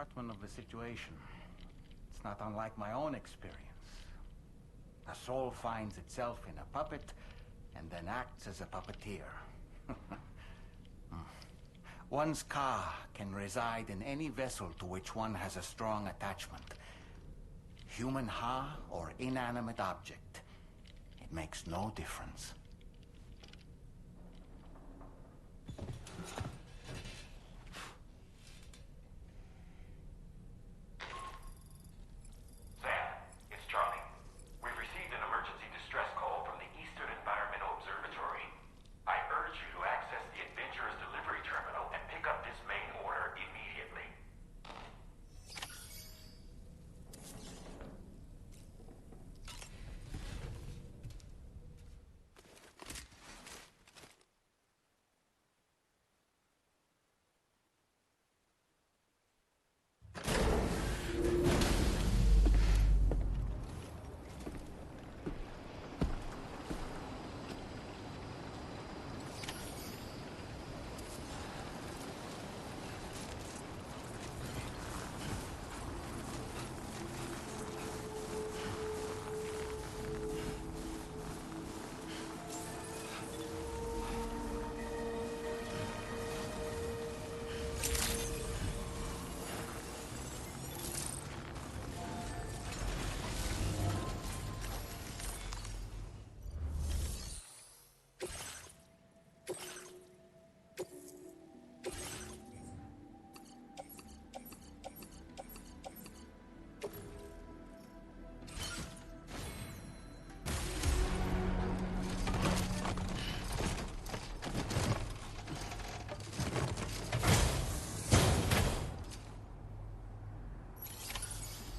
compartment of the situation. It's not unlike my own experience. A soul finds itself in a puppet and then acts as a puppeteer. One's ka can reside in any vessel to which one has a strong attachment. Human ha or inanimate object. It makes no difference.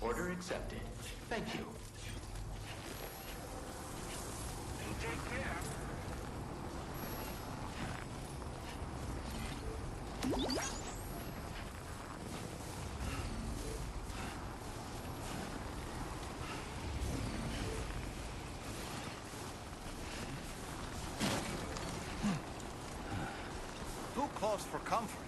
Order accepted. Thank you. Take care. Who calls for comfort?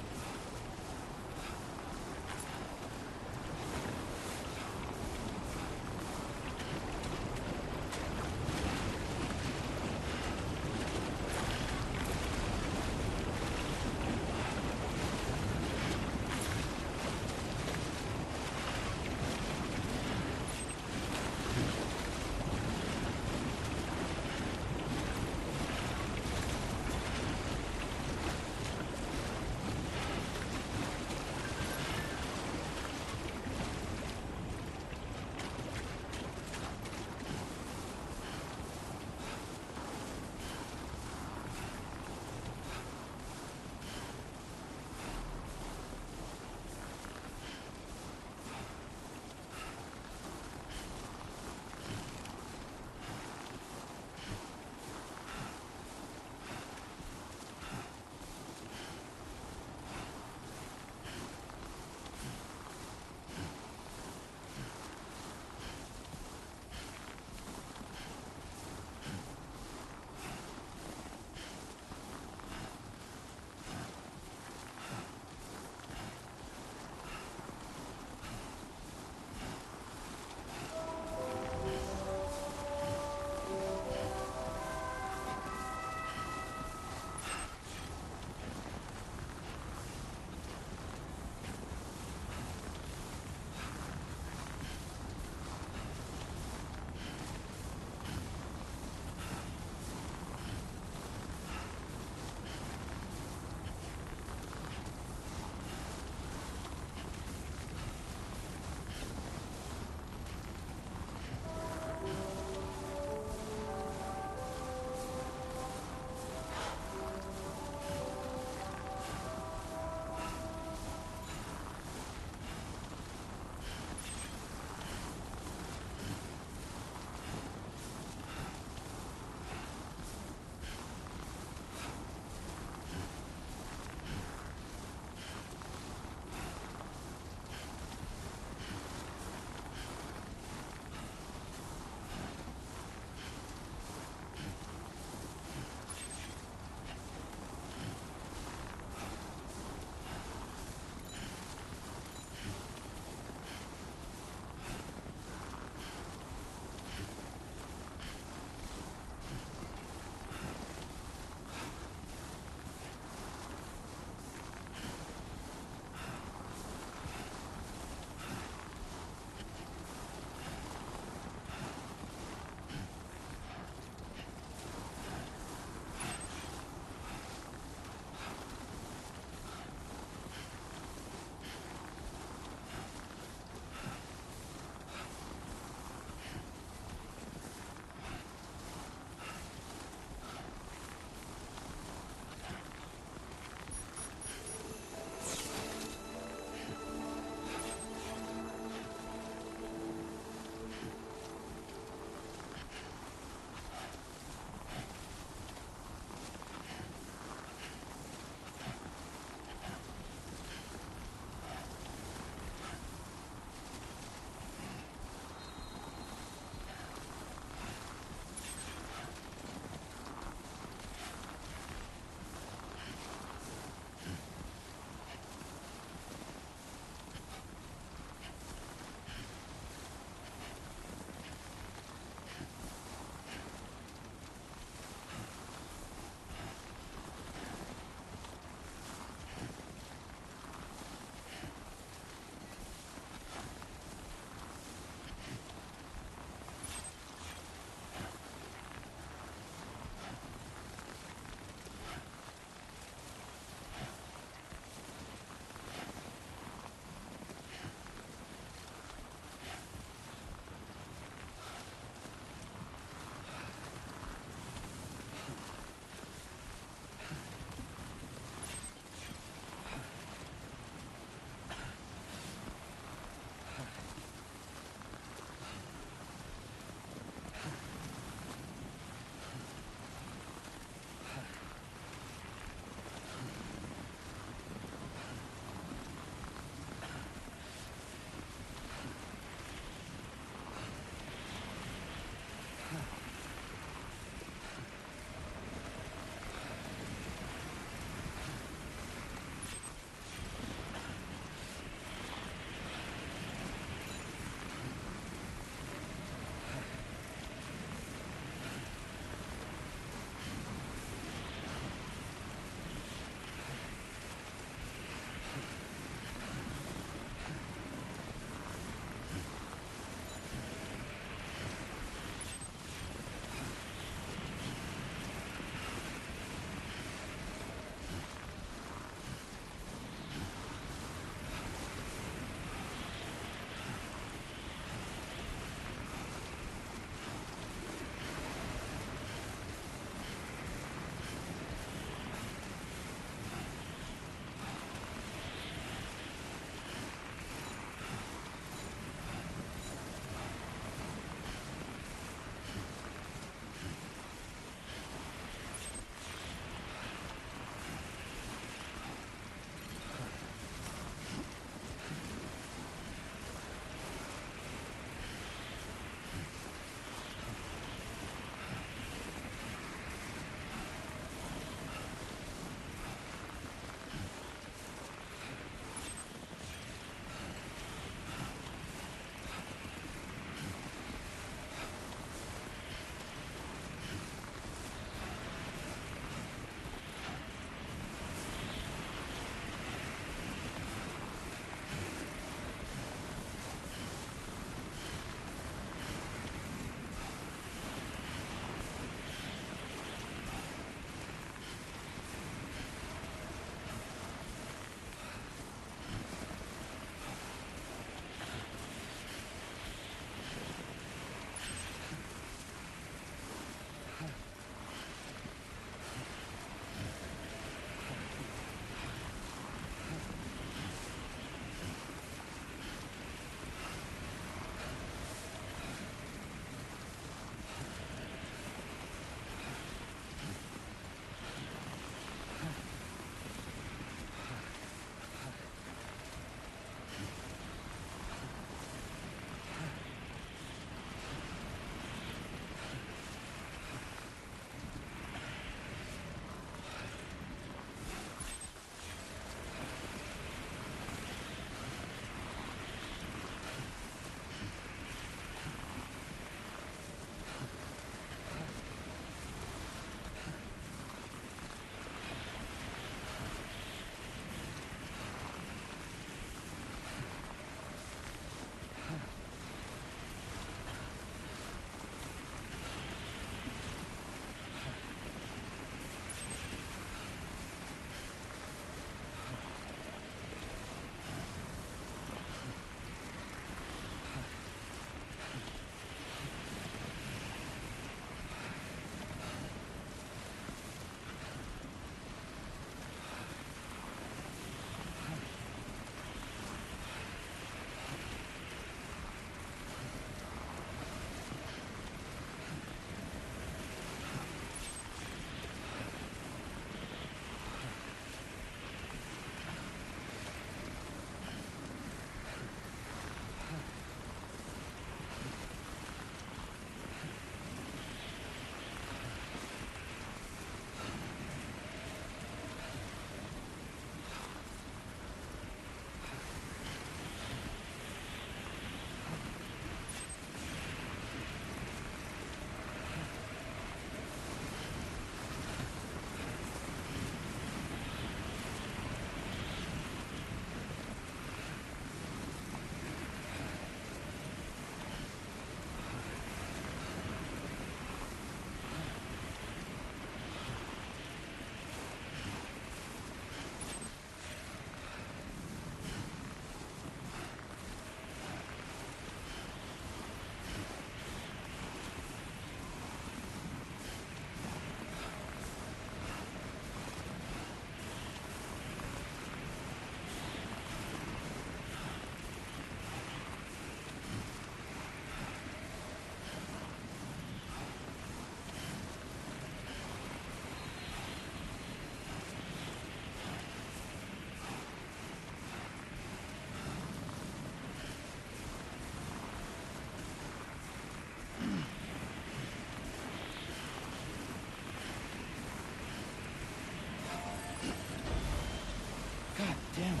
God damn it.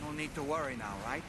No need to worry now, right?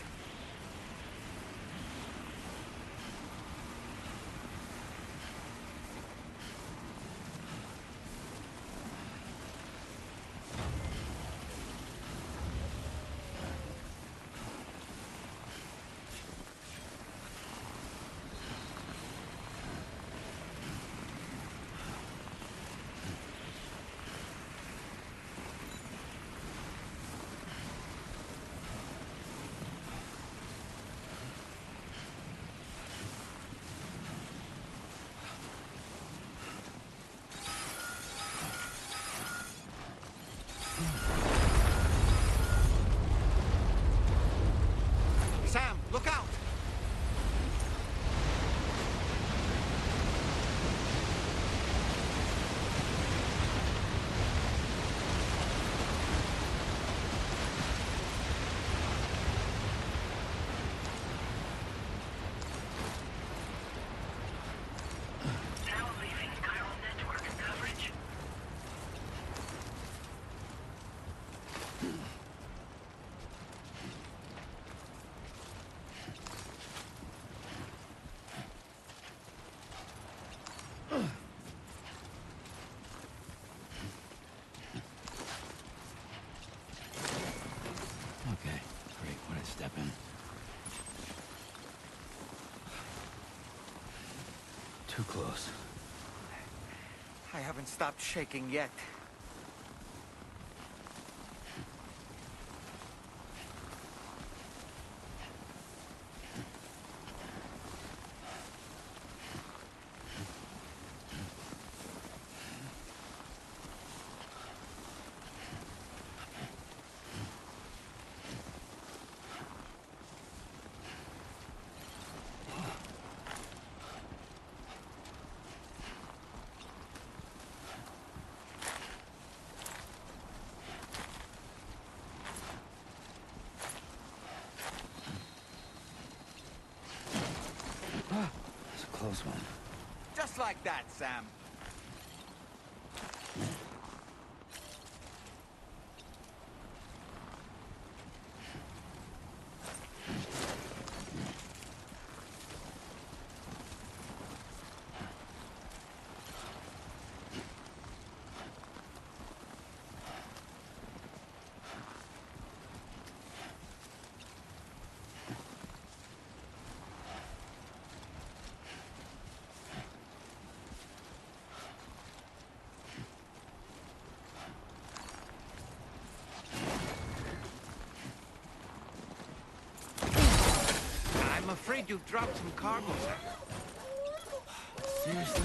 Sam, look out! Now leaving chiral network coverage. Okay, great. What a step in. Too close. I haven't stopped shaking yet. That's a close one. Just like that, Sam. I'm afraid you've dropped some cargo, Sam. Seriously?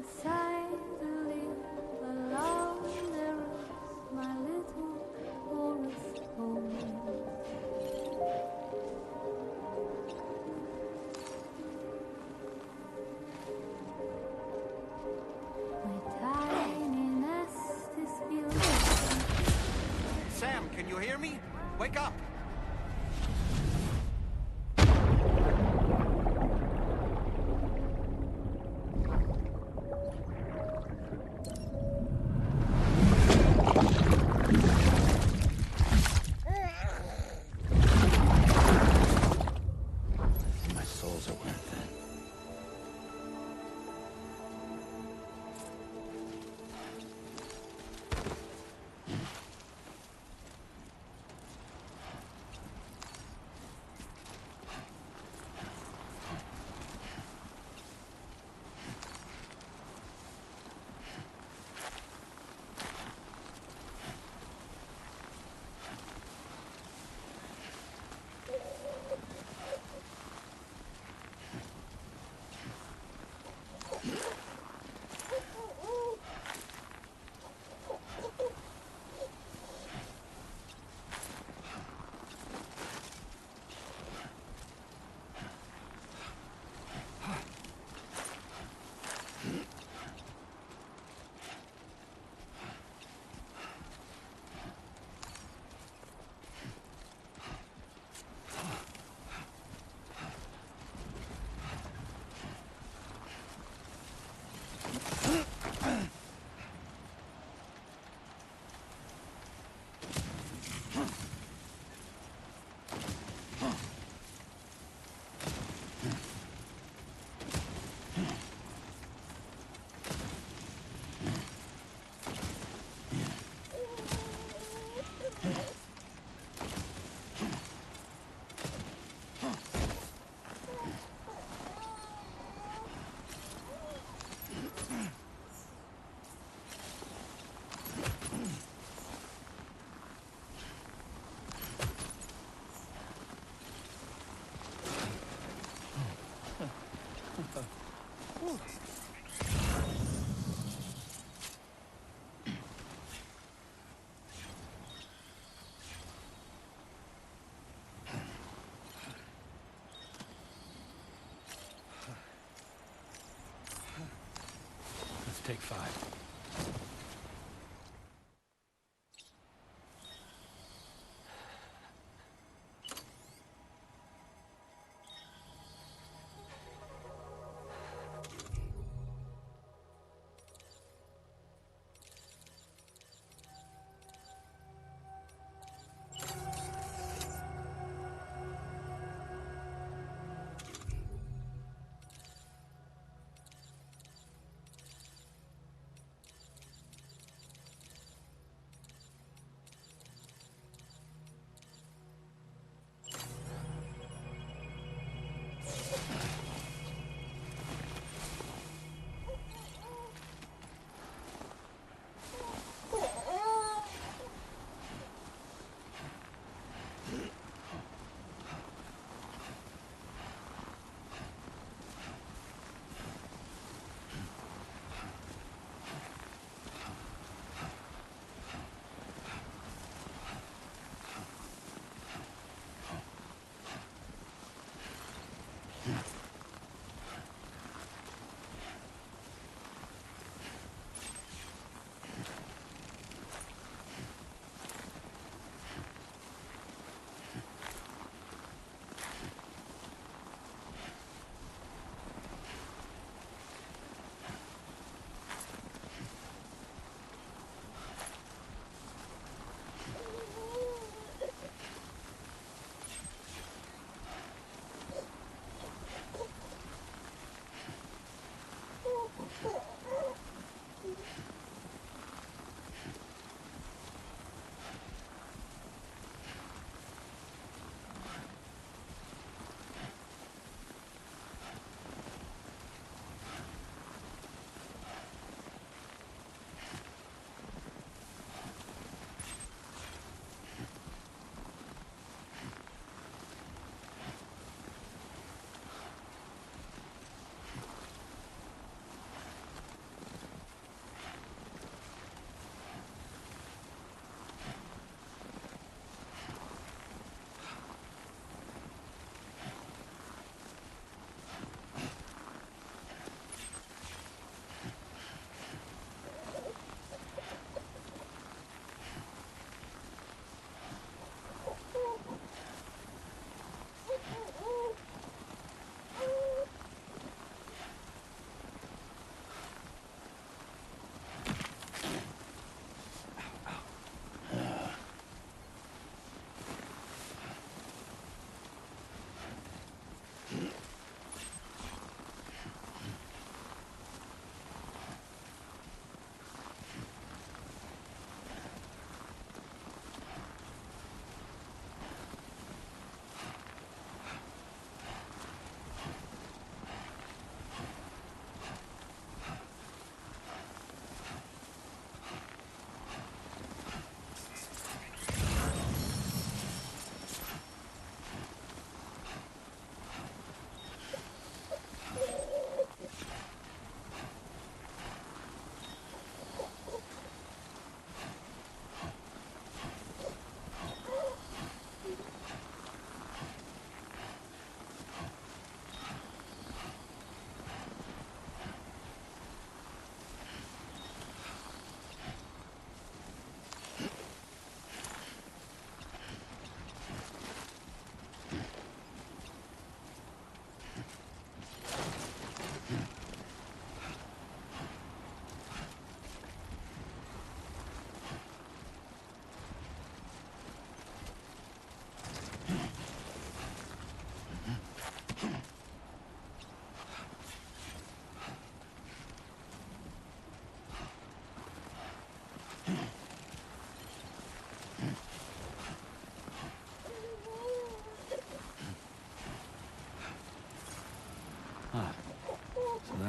Decidedly alone there is my little forest home. My tiny nest is built. Sam, can you hear me? Wake up! My souls are worth it. Let's take 5.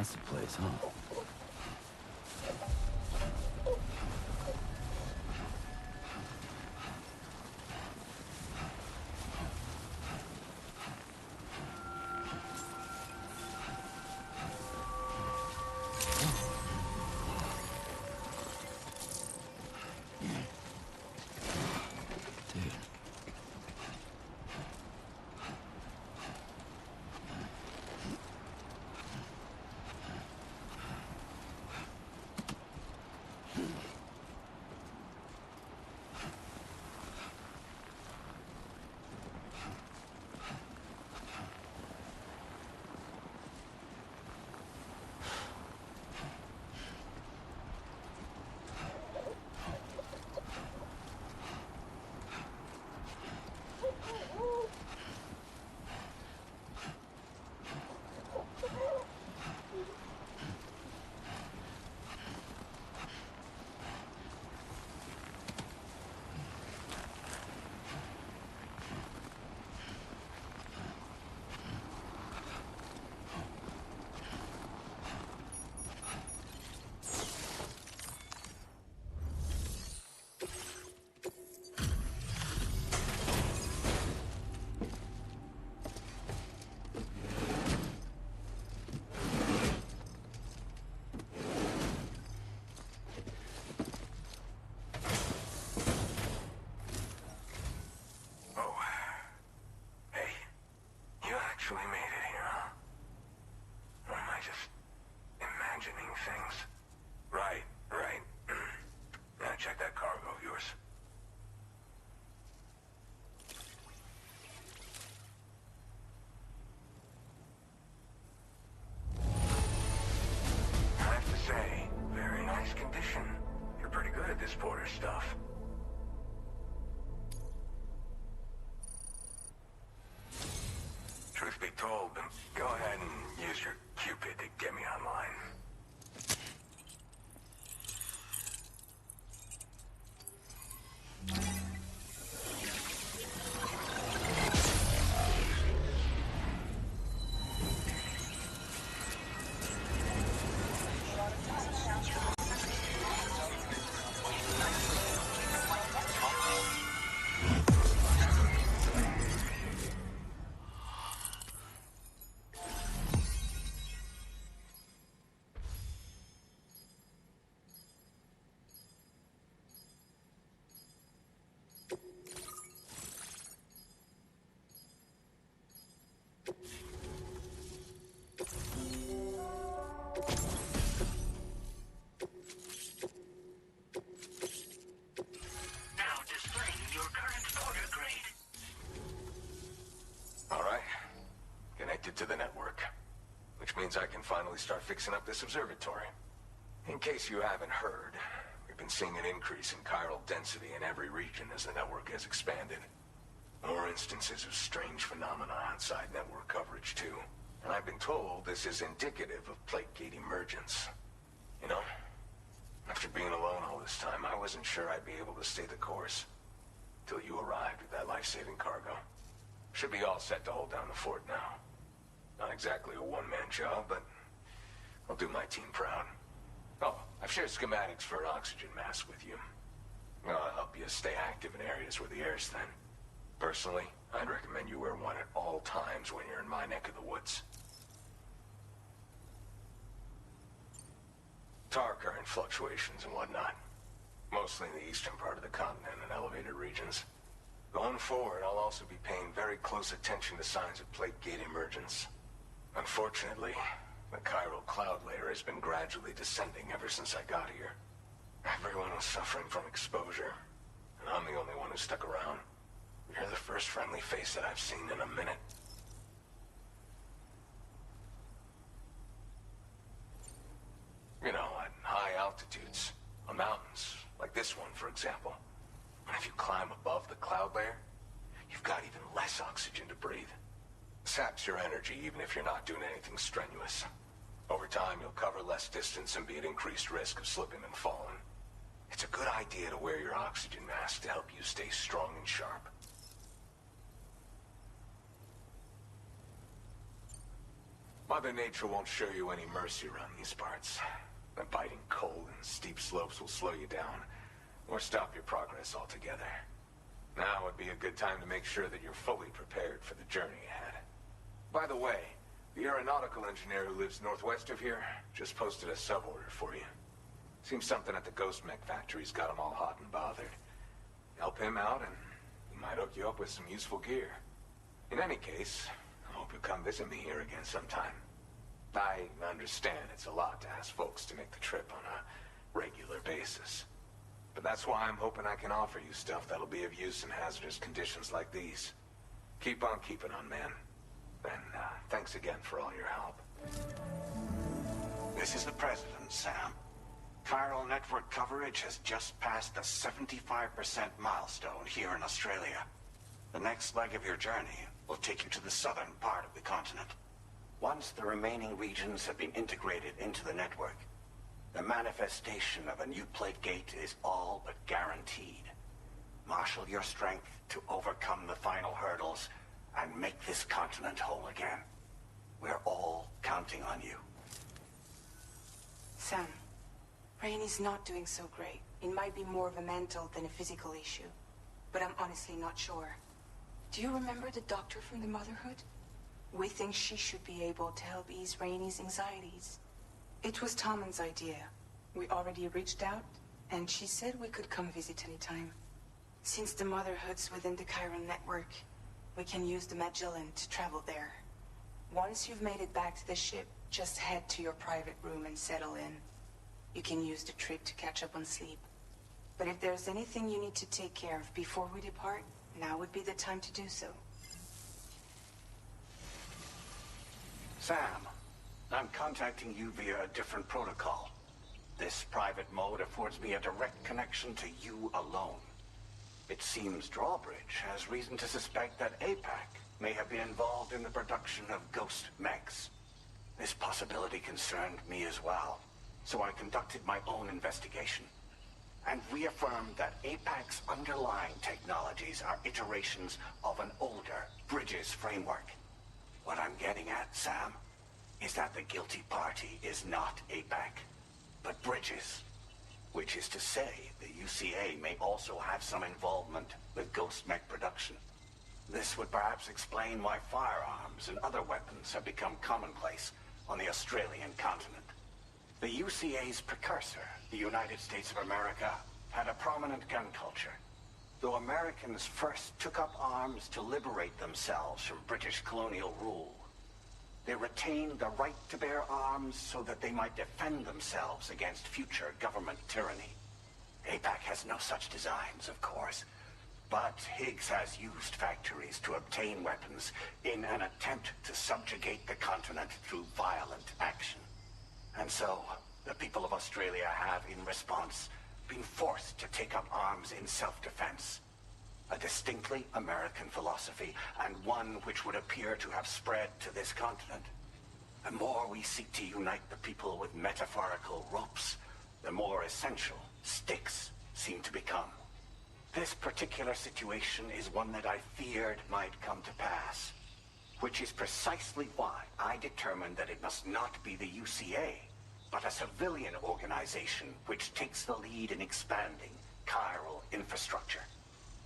That's the place, huh? Actually made it here, huh? Or am I just imagining things? Right. Now check that cargo of yours. I have to say, very nice condition. You're pretty good at this porter stuff. Truth be told, go ahead and use your Cupid to get me online. To the network, which means I can finally start fixing up this observatory. In case you haven't heard, we've been seeing an increase in chiral density in every region as the network has expanded. More instances of strange phenomena outside network coverage too. And I've been told this is indicative of plate gate emergence. You know, after being alone all this time, I wasn't sure I'd be able to stay the course. Till you arrived with that life-saving cargo. Should be all set to hold down the fort now. Not exactly a one-man job, but I'll do my team proud. Oh, I've shared schematics for an oxygen mask with you. I'll help you stay active in areas where the air's thin. Personally, I'd recommend you wear one at all times when you're in my neck of the woods. Tar current fluctuations and whatnot. Mostly in the eastern part of the continent and elevated regions. Going forward, I'll also be paying very close attention to signs of plate gate emergence. Unfortunately, the chiral cloud layer has been gradually descending ever since I got here. Everyone was suffering from exposure, and I'm the only one who stuck around. You're the first friendly face that I've seen in a minute. You know, at high altitudes, on mountains, like this one, for example. And if you climb above the cloud layer, you've got even less oxygen to breathe. Saps your energy even if you're not doing anything strenuous. Over time, you'll cover less distance and be at increased risk of slipping and falling. It's a good idea to wear your oxygen mask to help you stay strong and sharp. Mother Nature won't show you any mercy around these parts. The biting cold and steep slopes will slow you down, or stop your progress altogether. Now would be a good time to make sure that you're fully prepared for the journey ahead. By the way, the aeronautical engineer who lives northwest of here just posted a sub-order for you. Seems something at the Ghost Mech factory's got him all hot and bothered. Help him out and he might hook you up with some useful gear. In any case, I hope you'll come visit me here again sometime. I understand it's a lot to ask folks to make the trip on a regular basis. But that's why I'm hoping I can offer you stuff that'll be of use in hazardous conditions like these. Keep on keeping on, man. And thanks again for all your help. This is the President, Sam. Chiral network coverage has just passed the 75% milestone here in Australia. The next leg of your journey will take you to the southern part of the continent. Once the remaining regions have been integrated into the network, the manifestation of a new plate gate is all but guaranteed. Marshal your strength to overcome the final hurdles and make this continent whole again. We're all counting on you. Sam, Rainey's not doing so great. It might be more of a mental than a physical issue, but I'm honestly not sure. Do you remember the doctor from the Motherhood? We think she should be able to help ease Rainey's anxieties. It was Tommen's idea. We already reached out, and she said we could come visit anytime. Since the Motherhood's within the Chiron network, we can use the Magellan to travel there. Once you've made it back to the ship, just head to your private room and settle in. You can use the trip to catch up on sleep. But if there's anything you need to take care of before we depart, now would be the time to do so. Sam, I'm contacting you via a different protocol. This private mode affords me a direct connection to you alone. It seems Drawbridge has reason to suspect that APAC may have been involved in the production of ghost mechs. This possibility concerned me as well, so I conducted my own investigation and reaffirmed that APAC's underlying technologies are iterations of an older Bridges framework. What I'm getting at, Sam, is that the guilty party is not APAC, but Bridges. Which is to say, the UCA may also have some involvement with ghost mech production. This would perhaps explain why firearms and other weapons have become commonplace on the Australian continent. The UCA's precursor, the United States of America, had a prominent gun culture. Though Americans first took up arms to liberate themselves from British colonial rule, they retained the right to bear arms so that they might defend themselves against future government tyranny. APAC has no such designs, of course, but Higgs has used factories to obtain weapons in an attempt to subjugate the continent through violent action. And so, the people of Australia have, in response, been forced to take up arms in self-defense. A distinctly American philosophy, and one which would appear to have spread to this continent. The more we seek to unite the people with metaphorical ropes, the more essential sticks seem to become. This particular situation is one that I feared might come to pass, which is precisely why I determined that it must not be the UCA, but a civilian organization which takes the lead in expanding chiral infrastructure.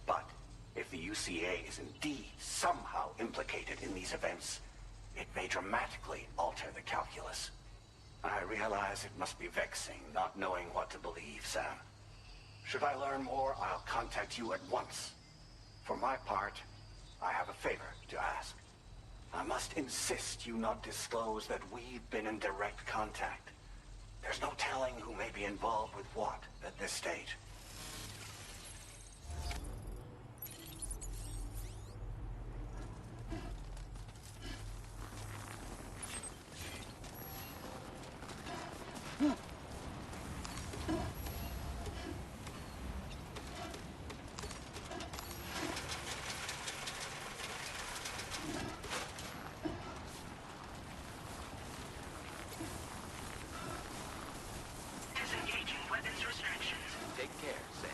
But if the UCA is indeed somehow implicated in these events, it may dramatically alter the calculus. I realize it must be vexing not knowing what to believe, Sam. Should I learn more, I'll contact you at once. For my part, I have a favor to ask. I must insist you not disclose that we've been in direct contact. There's no telling who may be involved with what at this stage. Disengaging weapons restrictions. Take care, Sam.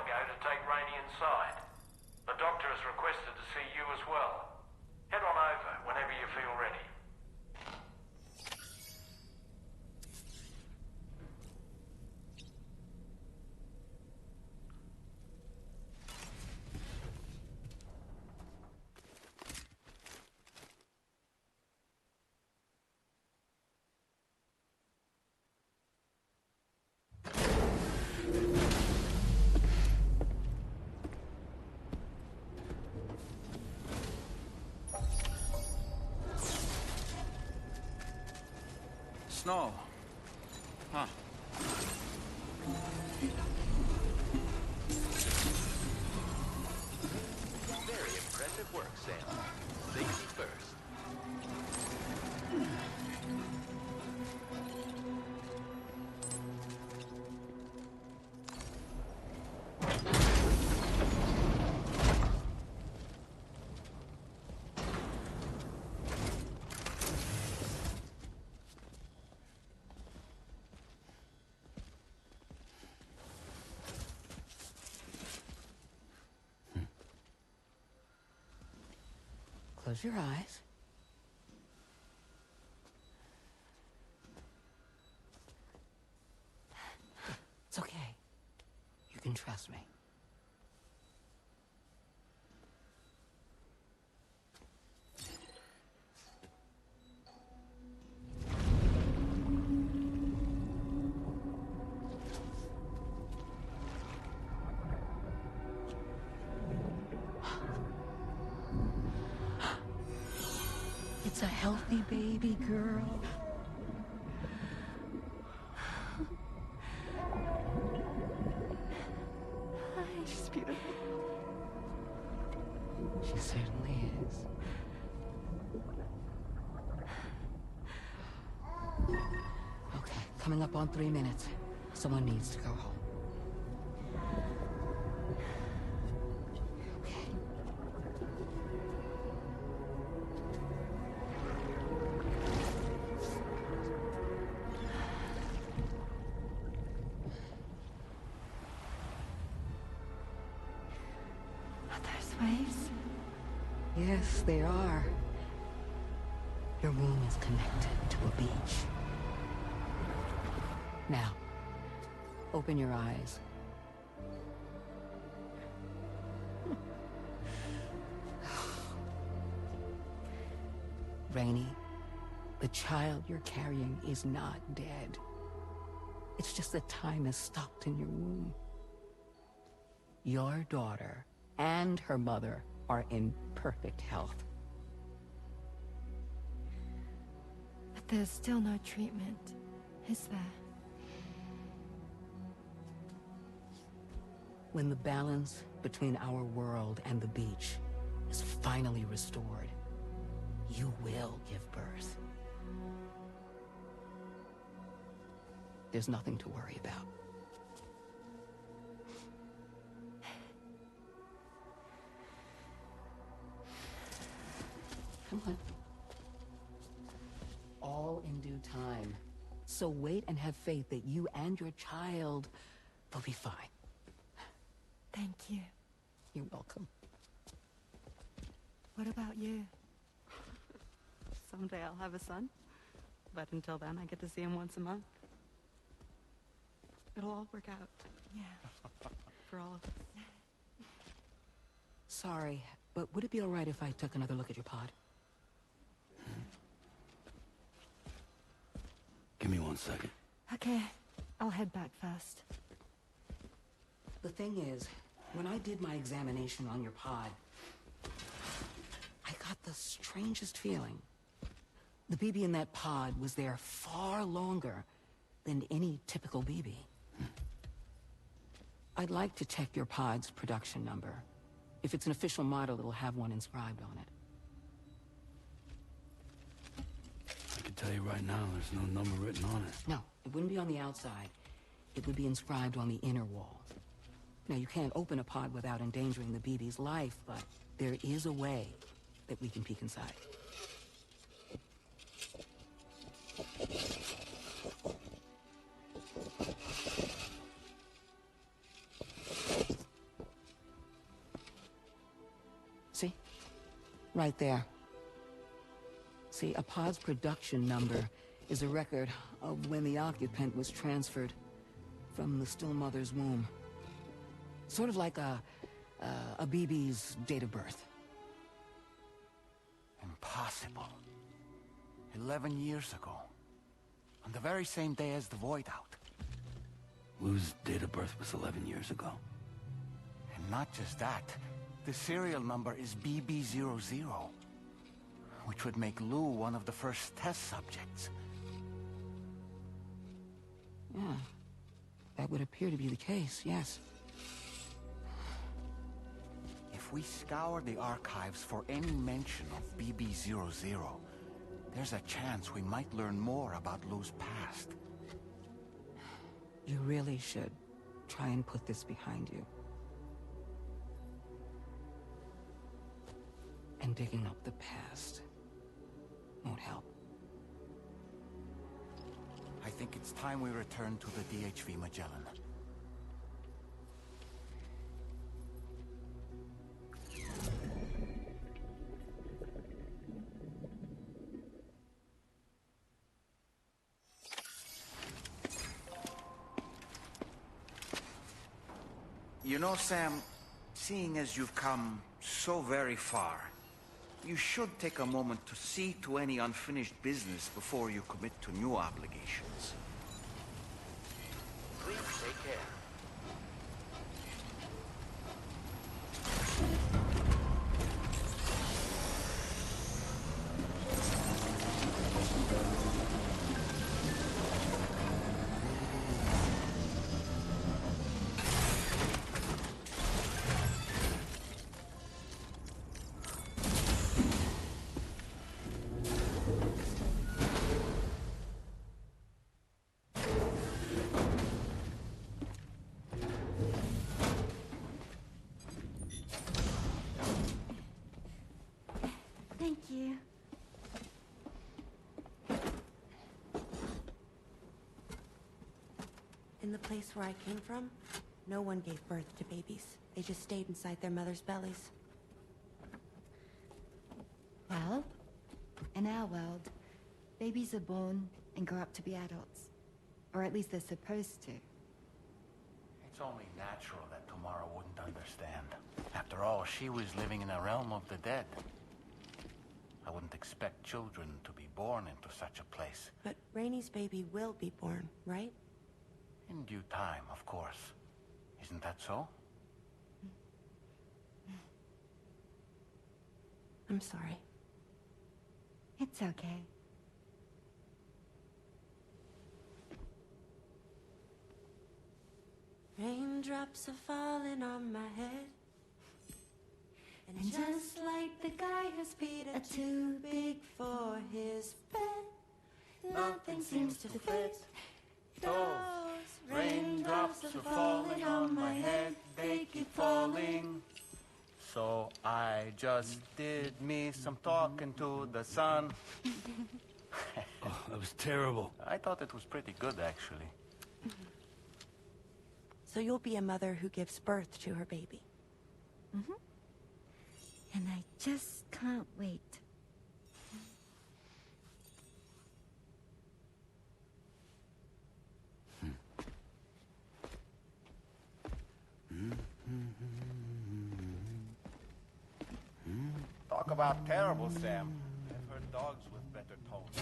ago to take Rainey inside. The doctor has requested to see you as well. Head on over whenever you feel ready. Snow. Huh. Very impressive work, Sam. Safety first. Close your eyes. It's okay. You can trust me. It's a healthy baby girl. She's beautiful. She certainly is. Okay, coming up on 3 minutes. Someone needs to go home. Waves? Yes, they are. Your womb is connected to a beach. Now, open your eyes. Rainey, the child you're carrying is not dead. It's just that time has stopped in your womb. Your daughter and her mother are in perfect health. But there's still no treatment, is there? When the balance between our world and the beach is finally restored, you will give birth. There's nothing to worry about. Come on. All in due time. So wait and have faith that you and your child will be fine. Thank you. You're welcome. What about you? Someday I'll have a son, but until then I get to see him once a month. It'll all work out. Yeah. For all of us. Sorry, but would it be all right if I took another look at your pod? Give me 1 second. Okay, I'll head back first. The thing is, when I did my examination on your pod, I got the strangest feeling. The BB in that pod was there far longer than any typical BB. I'd like to check your pod's production number. If it's an official model, it'll have one inscribed on it. I can tell you right now, there's no number written on it. No, it wouldn't be on the outside. It would be inscribed on the inner wall. Now, you can't open a pod without endangering the BB's life, but there is a way that we can peek inside. Right there. See, a pod's production number is a record of when the occupant was transferred from the still mother's womb. Sort of like a BB's date of birth. Impossible. 11 years ago. On the very same day as the Void Out. Lou's date of birth was 11 years ago. And not just that. The serial number is BB00. Which would make Lou one of the first test subjects. Yeah. That would appear to be the case, yes. If we scour the archives for any mention of BB00, there's a chance we might learn more about Lou's past. You really should try and put this behind you. And digging up the past won't help. I think it's time we return to the DHV Magellan. You know, Sam, seeing as you've come so very far, you should take a moment to see to any unfinished business before you commit to new obligations. Please take care. Thank you. In the place where I came from, no one gave birth to babies. They just stayed inside their mother's bellies. Well, in our world, babies are born and grow up to be adults. Or at least they're supposed to. It's only natural that Tamara wouldn't understand. After all, she was living in a realm of the dead. I wouldn't expect children to be born into such a place. But Rainey's baby will be born, right? In due time, of course. Isn't that so? I'm sorry. It's okay. Raindrops are falling on my head. And just like the guy whose feet are too big for his bed, nothing seems to fit. Those raindrops are falling on my head, they keep falling. So I just did me some talking to the sun. Oh, that was terrible. I thought it was pretty good, actually. So you'll be a mother who gives birth to her baby. Mm-hmm. And I just can't wait. Talk about terrible, Sam. I've heard dogs with better tones.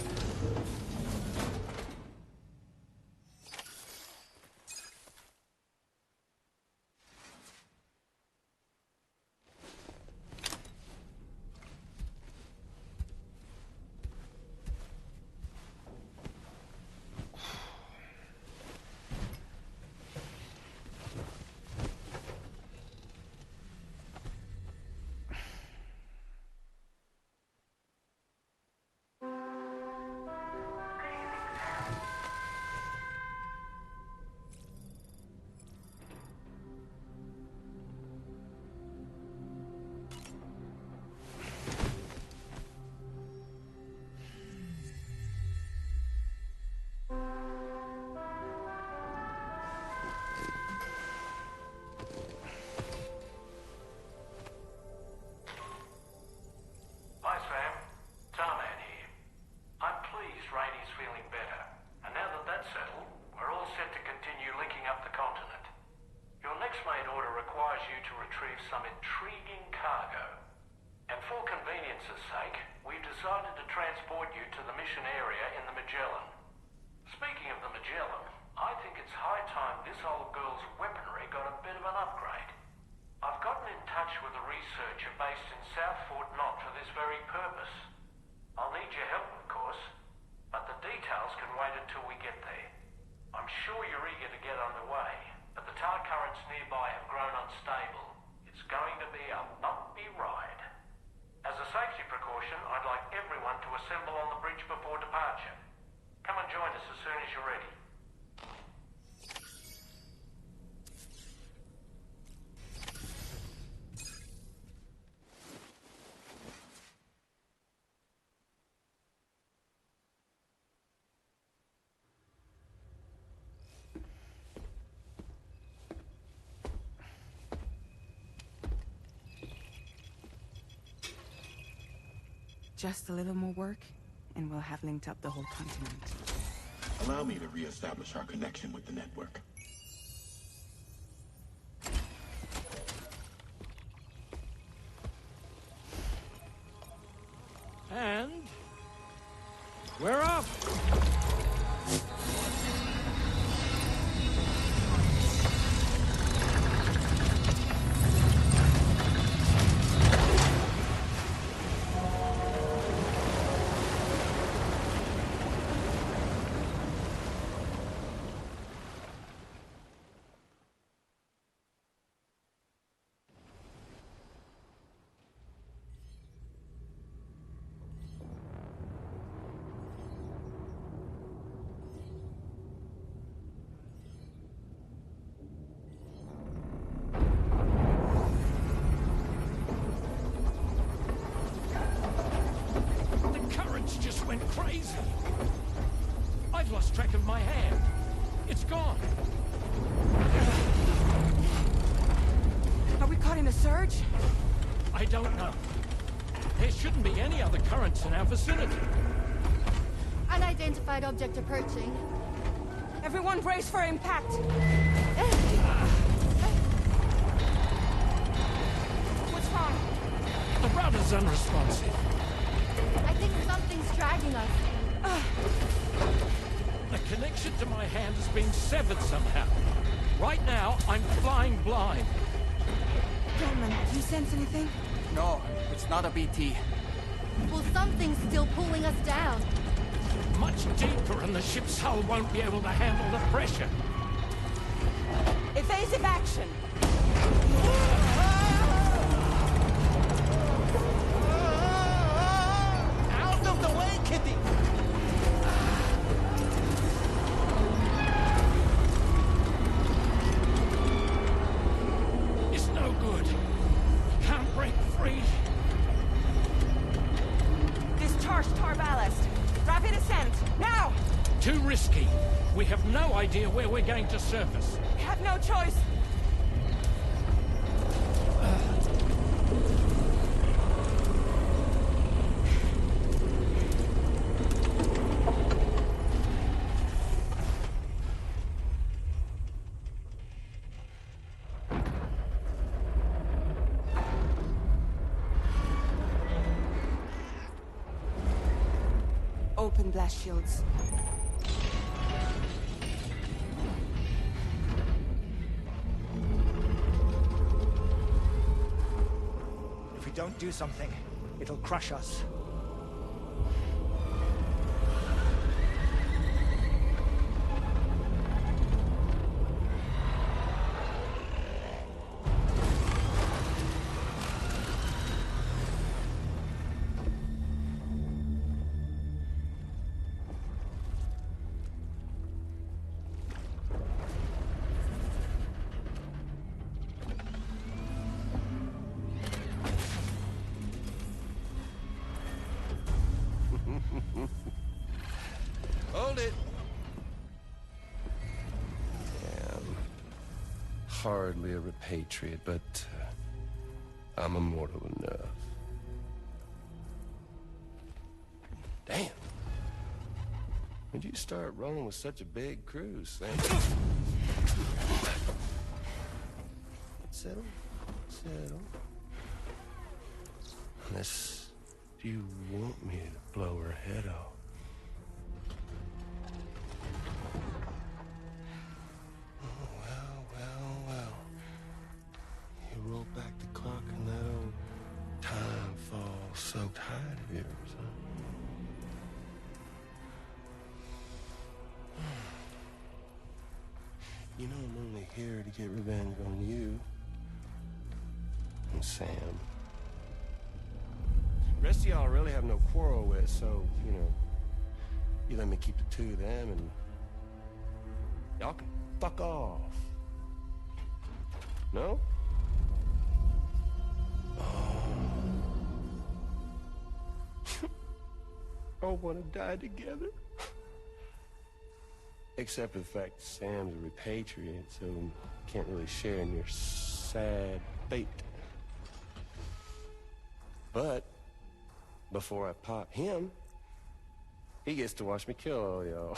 retrieve some intriguing cargo. And for convenience's sake, we've decided to transport you to the mission area in the Magellan. Speaking of the Magellan, I think it's high time this old girl's weaponry got a bit of an upgrade. I've gotten in touch with a researcher based in South Fort Knott for this very purpose. I'll need your help, of course, but the details can wait until we get there. I'm sure you're eager to get underway, but the tar currents nearby have grown unstable. It's going to be a bumpy ride. As a safety precaution, I'd like everyone to assemble on the bridge before departure. Come and join us as soon as you're ready. Just a little more work, and we'll have linked up the whole continent. Allow me to reestablish our connection with the network. And we're off. Went crazy. I've lost track of my hand. It's gone. Are we caught in a surge? I don't know. There shouldn't be any other currents in our vicinity. Unidentified object approaching. Everyone brace for impact. What's wrong? The rudder's unresponsive. I think something's dragging us. The connection to my hand has been severed somehow. Right now, I'm flying blind. Gentlemen, do you sense anything? No, it's not a BT. Well, something's still pulling us down. Much deeper, and the ship's hull won't be able to handle the pressure. Evasive action! Out of the way, Kitty! It's no good. Can't break free. Discharge tar ballast. Rapid ascent, now! Too risky. We have no idea where we're going to surface. We have no choice. Open blast shields. If we don't do something, it'll crush us. Hold it. Hardly a repatriate, but I'm immortal enough. Damn. When'd you start rolling with such a big crew, Sam? Settle? Settle. Unless you want me to blow her head off. Well. You roll back the clock and that old time fall soaked hide of yours, huh? You know I'm only here to get revenge on you and Sam. The rest of y'all really have no quarrel with, so, you know, you let me keep the two of them and y'all can fuck off. No? All want to die together. Except for the fact Sam's a repatriate, so can't really share in your sad fate. But before I pop him, he gets to watch me kill all y'all.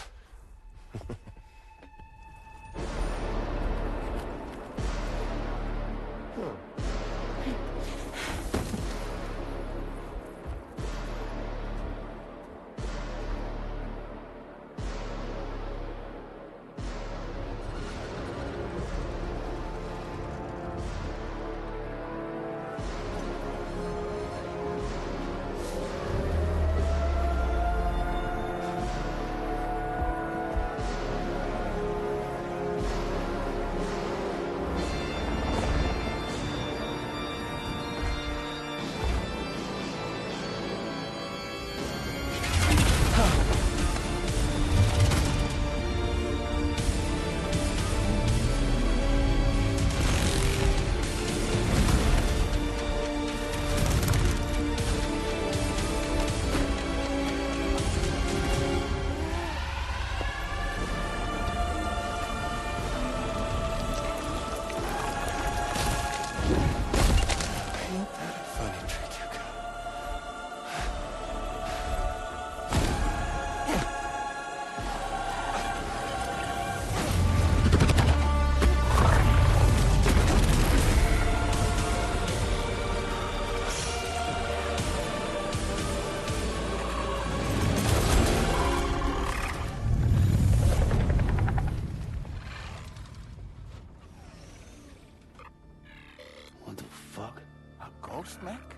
Ghost mech?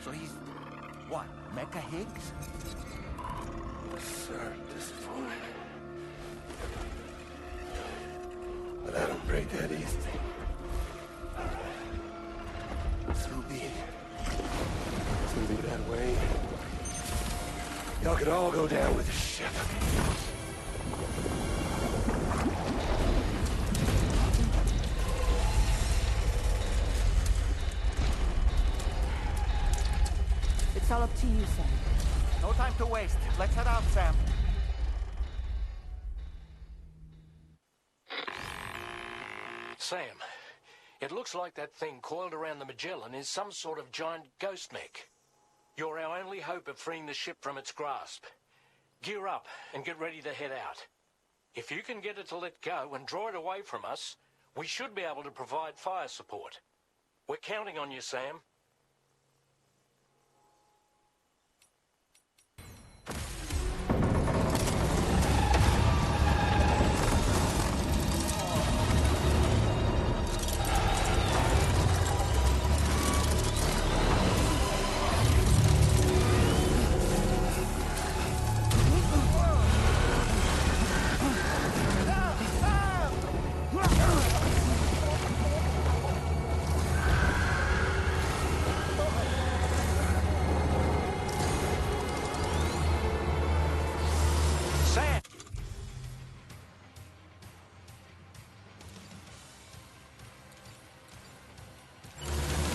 So he's, what, Mecha Higgs? Sir, at this point. But I don't break that easy. So be it. It's gonna be that way. Y'all could all go down with the ship. It's all up to you, Sam. No time to waste. Let's head out, Sam. Sam, it looks like that thing coiled around the Magellan is some sort of giant ghost mech. You're our only hope of freeing the ship from its grasp. Gear up and get ready to head out. If you can get it to let go and draw it away from us, we should be able to provide fire support. We're counting on you, Sam.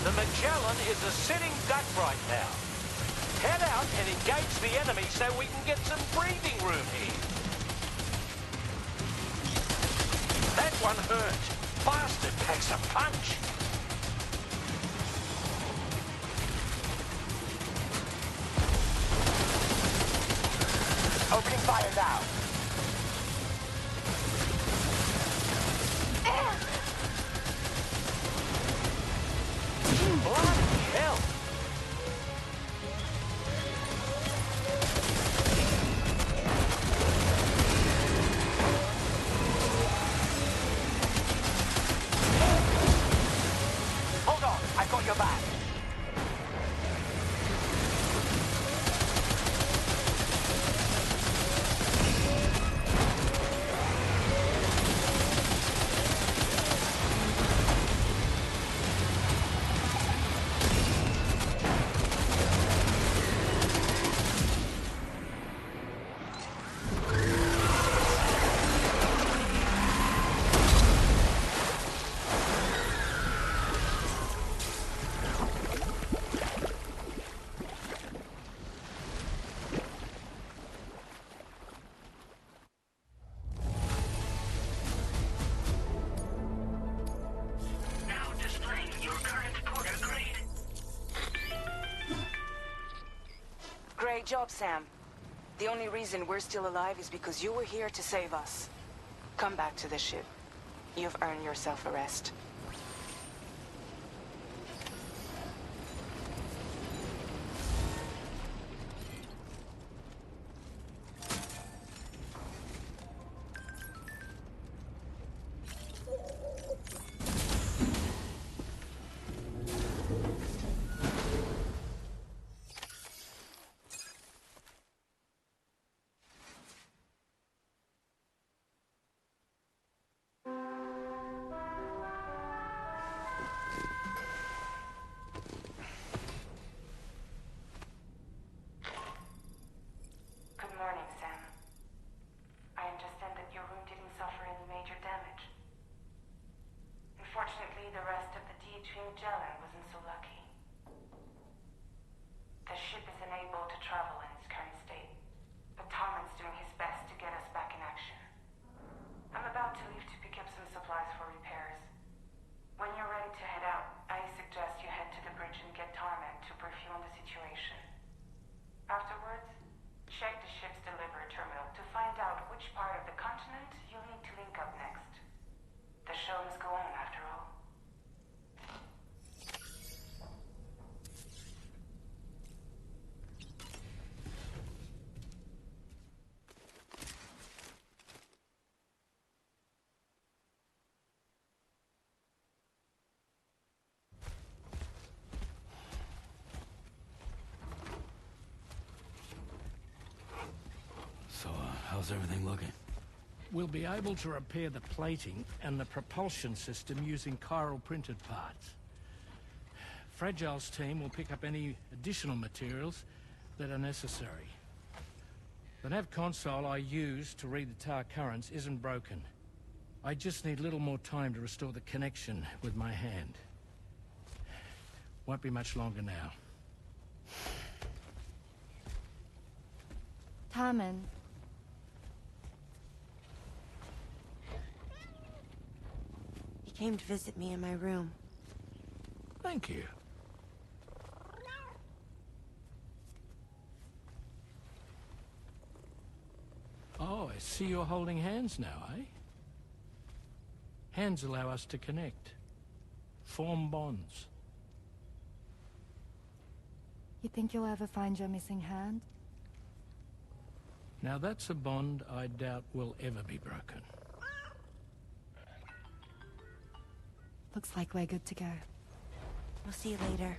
The Magellan is a sitting duck right now. Head out and engage the enemy so we can get some breathing room here. That one hurt. Bastard packs a punch. Opening fire now. Bloody hell! Hold on, I've got your back. Great job, Sam. The only reason we're still alive is because you were here to save us. Come back to the ship. You've earned yourself a rest. Magellan wasn't so lucky. The ship is unable to travel in its current state, but Tommen's doing his best to get us back in action. I'm about to leave to pick up some supplies for repairs. When you're ready to head out, I suggest you head to the bridge and get Tommen to brief you on the situation. Afterwards, check the ship's delivery terminal to find out which part of the continent you'll need to link up next. The show must go on after all. So, how's everything looking? We'll be able to repair the plating and the propulsion system using chiral printed parts. Fragile's team will pick up any additional materials that are necessary. The nav console I use to read the tower currents isn't broken. I just need a little more time to restore the connection with my hand. Won't be much longer now. Tommen. He came to visit me in my room. Thank you. Oh, I see you're holding hands now, eh? Hands allow us to connect. Form bonds. You think you'll ever find your missing hand? Now that's a bond I doubt will ever be broken. Looks like we're good to go. We'll see you later.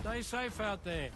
Stay safe out there.